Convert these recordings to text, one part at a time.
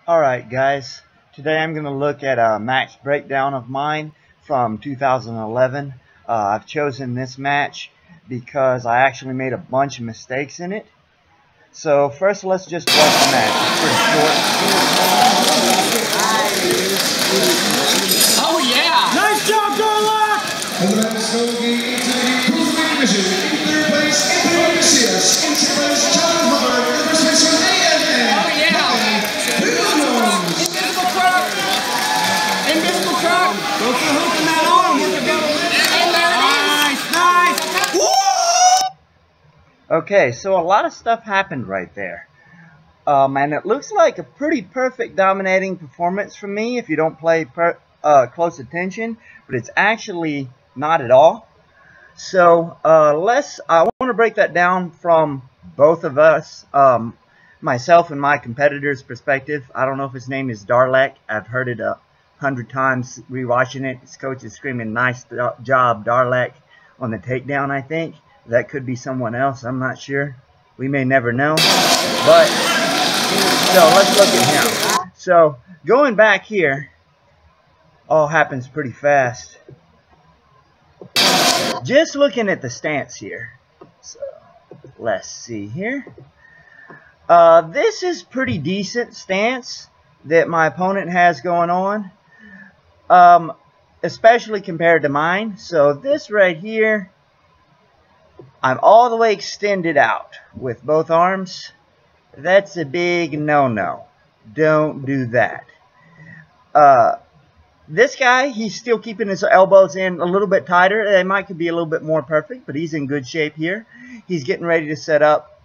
Alright guys, today I'm going to look at a match breakdown of mine from 2011. I've chosen this match because I actually made a bunch of mistakes in it. So first let's just watch the match. It's pretty short. Oh yeah! Nice job, Darlock! And the men's Hoagie into the cruiserweight division. In third place, Anthony Garcias. In second place, John Hubbard. In first place from AFN. Oh yeah! Invisible truck! Invisible truck! Go for the hook in that arm. And there it is! Nice, nice! Woo! Okay, so a lot of stuff happened right there. And it looks like a pretty perfect dominating performance from me if you don't pay close attention, but it's actually not at all. So I want to break that down from both of us, myself and my competitor's perspective. I don't know if his name is Darlek. I've heard it 100 times rewatching it. His coach is screaming, "Nice job, Darlek," on the takedown, I think. That could be someone else. I'm not sure. We may never know. But, so let's look at him. So, going back here, all happens pretty fast. Just looking at the stance here. So, let's see here. This is pretty decent stance that my opponent has going on. Especially compared to mine. So, this right here, I'm all the way extended out with both arms. That's a big no-no. Don't do that. This guy, he's still keeping his elbows in a little bit tighter. They might could be a little bit more perfect, but he's in good shape here. He's getting ready to set up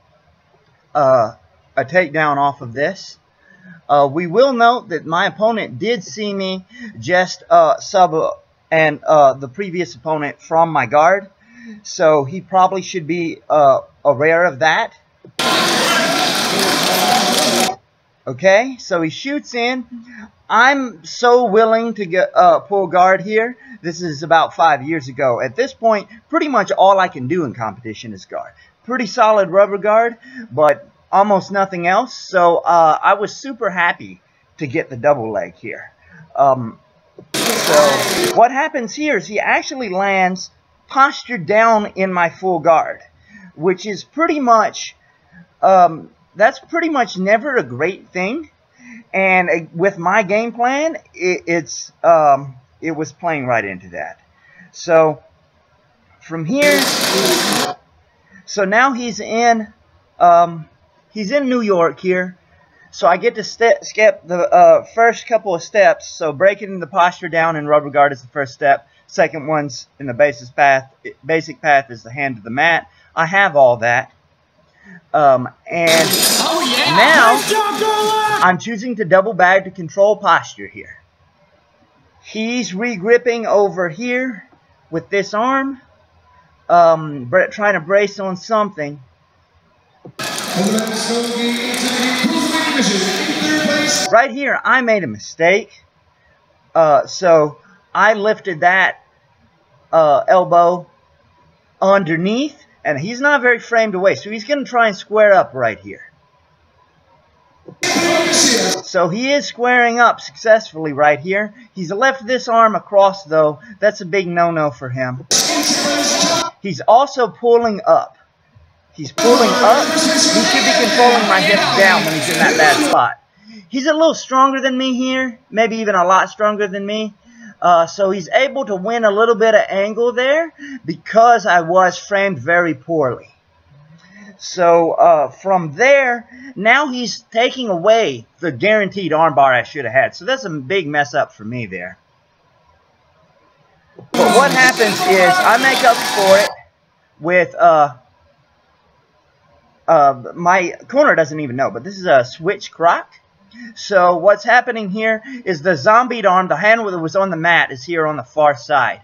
a takedown off of this. We will note that my opponent did see me just sub and the previous opponent from my guard. So he probably should be aware of that. Okay, so he shoots in. I'm so willing to get pull guard here. This is about 5 years ago. At this point, pretty much all I can do in competition is guard. Pretty solid rubber guard, but almost nothing else. So I was super happy to get the double leg here. So what happens here is he actually lands postured down in my full guard, which is pretty much that's pretty much never a great thing. And with my game plan, it was playing right into that. So from here, so now he's in New York here. So I get to skip the first couple of steps. So breaking the posture down in rubber guard is the first step. Second one's in the basic path is the hand to the mat. I have all that. And oh, yeah. now nice job, I'm choosing to double bag to control posture here. He's re-gripping over here with this arm, trying to brace on something. Right here, I made a mistake. So I lifted that elbow underneath, and he's not very framed away, so he's going to try and square up right here. So he is squaring up successfully right here. He's left this arm across, though. That's a big no-no for him. He's also pulling up. He's pulling up. He should be controlling my hips down when he's in that bad spot. He's a little stronger than me here, maybe even a lot stronger than me. So he's able to win a little bit of angle there because I was framed very poorly. So from there, now he's taking away the guaranteed armbar I should have had. So that's a big mess up for me there. But what happens is I make up for it with my corner doesn't even know, but this is a switch croc. So what's happening here is the zombied arm, the hand that was on the mat, is here on the far side.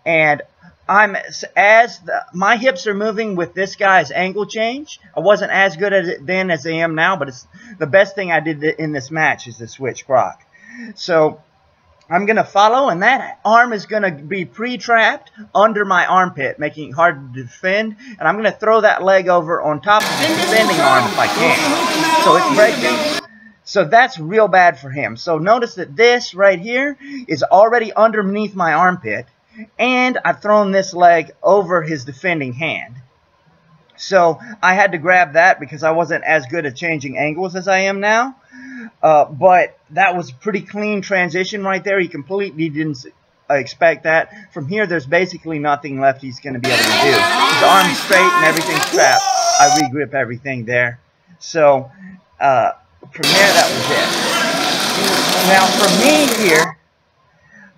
And my hips are moving with this guy's angle change. I wasn't as good at it then as I am now, but it's the best thing I did in this match is the switch croc. So I'm going to follow, and that arm is going to be pre-trapped under my armpit, making it hard to defend. And I'm going to throw that leg over on top of the defending arm if I can. So it's breaking. So that's real bad for him. So notice that this right here is already underneath my armpit, and I've thrown this leg over his defending hand. So I had to grab that because I wasn't as good at changing angles as I am now. But that was a pretty clean transition right there. He completely didn't expect that. From here, there's basically nothing left he's going to be able to do. His arm's straight and everything's strapped. I regrip everything there. So from there, that was it. Now, for me here,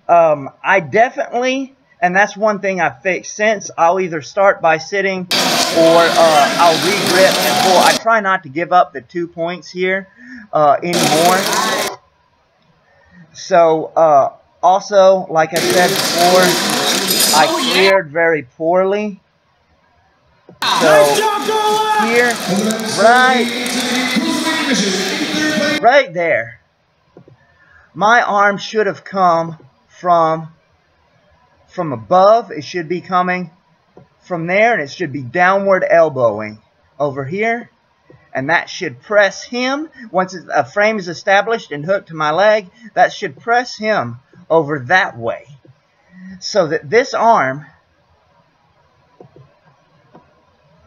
I definitely, and that's one thing I've fixed since, I'll either start by sitting or I'll regrip and pull. I try not to give up the 2 points here anymore. So, also, like I said before, I cleared very poorly. So, here, right there, my arm should have come from above. It should be coming from there, and it should be downward elbowing over here, and that should press him. Once a frame is established and hooked to my leg, that should press him over that way, so that this arm,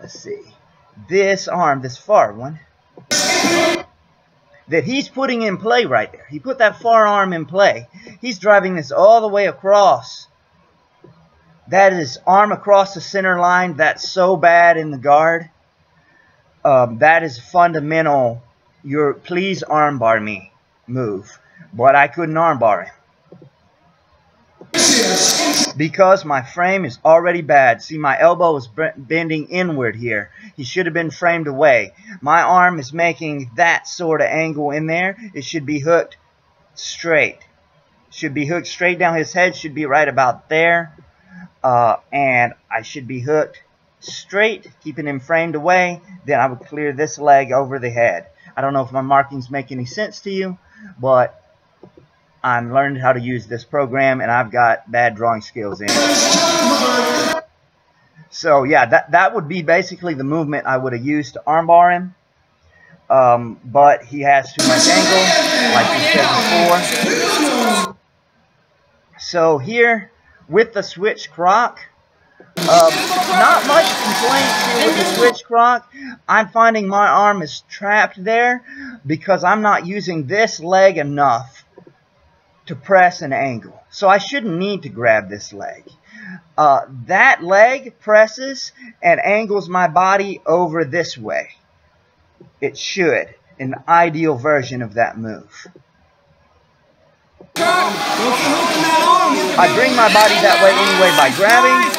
let's see, this arm, this far one, that he's putting in play right there. He put that far arm in play. He's driving this all the way across. That is arm across the center line. That's so bad in the guard. That is fundamental. Please armbar me move. But I couldn't armbar him because my frame is already bad. See, my elbow is bending inward here. He should have been framed away. My arm is making that sort of angle in there. It should be hooked straight. Should be hooked straight down. His head should be right about there. And I should be hooked straight, keeping him framed away. Then I would clear this leg over the head. I don't know if my markings make any sense to you, but I'm learning how to use this program, and I've got bad drawing skills in it. So yeah, that would be basically the movement I would have used to armbar him. But he has too much angle, like we said before. So here, with the switch croc, not much complaints here with the switch croc. I'm finding my arm is trapped there because I'm not using this leg enough to press an angle. So I shouldn't need to grab this leg. That leg presses and angles my body over this way. It should, an ideal version of that move. I bring my body that way anyway by grabbing,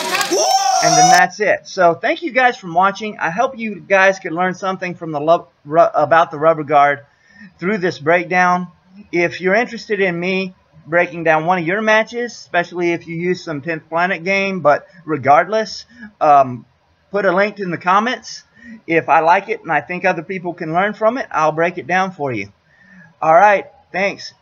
and then that's it. So thank you guys for watching. I hope you guys could learn something from about the rubber guard through this breakdown. If you're interested in me breaking down one of your matches, especially if you use some 10th Planet game, but regardless, put a link in the comments. If I like it and I think other people can learn from it, I'll break it down for you. All right, thanks.